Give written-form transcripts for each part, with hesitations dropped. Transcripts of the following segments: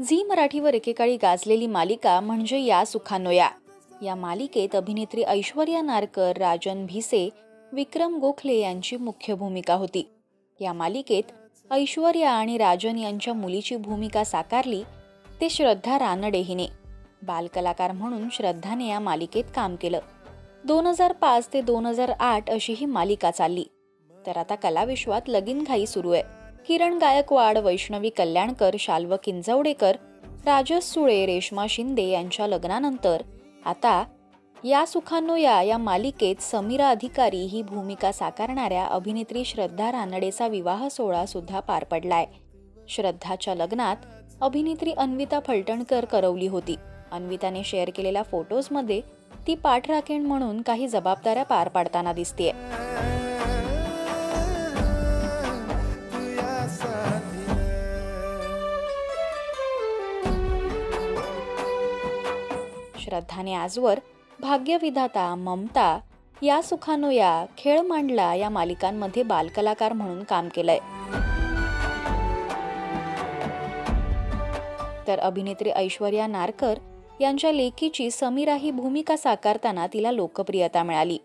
Zee मराठीवर एकेकाळी गाजलेली मालिका म्हणजे या सुखानो या. या मालिकेत अभिनेत्री ऐश्वर्या नारकर, राजन भिसे, विक्रम गोखले यांची मुख्य भूमिका होती. या मालिकेत ऐश्वर्या आणि राजन यांच्या मुलीची भूमिका साकारली ते श्रद्धा रानडे हिने. बालकलाकार म्हणून श्रद्धाने या मालिकेत काम केलं. 2005 ते 2008 अशी ही मालिका चालली. तर आता कलाविश्वात लगीनघाई सुरू आहे. किरण गायकवाड, वैष्णवी कल्याणकर, शाल्व किंजवडेकर, राजस सुळे, रेश्मा शिंदे यांच्या लग्नानंतर आता या सुखानो या मालिकेत समीरा अधिकारी ही भूमिका साकारणाऱ्या अभिनेत्री श्रद्धा रानडेचा विवाह सोहळा सुद्धा पार पडलाय. श्रद्धाच्या लग्नात अभिनेत्री अन्विता फलटणकर करवली होती. अन्विताने शेअर केलेल्या फोटोजमध्ये ती पाठराखीण म्हणून काही जबाबदाऱ्या पार पाडताना दिसतेय. श्रद्धाने आजवर भाग्यविधाता, ममता, या सुखानो या, खेळ मांडला या मालिकांमध्ये बालकलाकार म्हणून काम केलंय. तर अभिनेत्री ऐश्वर्या नारकर यांच्या लेकीची समीरा ही भूमिका साकारताना तिला लोकप्रियता मिळाली.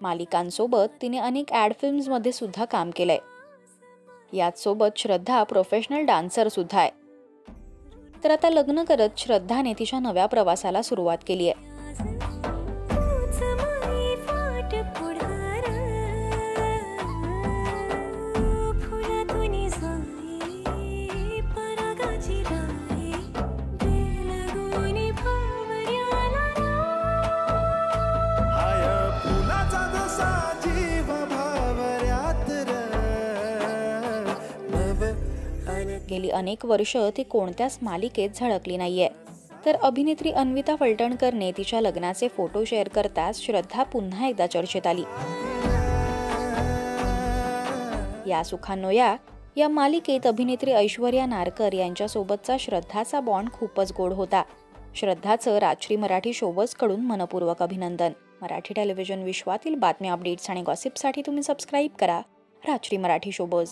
मालिकांसोबत तिने अनेक ॲड फिल्म्समध्ये सुद्धा काम केलंय. याच सोबत श्रद्धा प्रोफेशनल डान्सर सुद्धा आहे. तर आता लग्न करत श्रद्धाने तिच्या नव्या प्रवासाला सुरुवात केली आहे. गेली अनेक वर्ष ती कोणत्याच मालिकेत झळकली नाहीये. तर अभिनेत्री अन्विता फलटणकरने तिच्या लग्नाचे फोटो शेअर करताच श्रद्धा पुन्हा एकदा चर्चेत आली. या सुखानो या मालिकेत अभिनेत्री ऐश्वर्या नारकर यांच्यासोबतचा श्रद्धाचा बॉन्ड खूपच गोड होता. श्रद्धाचं राजश्री मराठी शोबज कडून मनपूर्वक अभिनंदन. मराठी टेलिव्हिजन विश्वातील बातम्या, अपडेट्स आणि गॉसिपसाठी तुम्ही सबस्क्राईब करा राजश्री मराठी शोबज.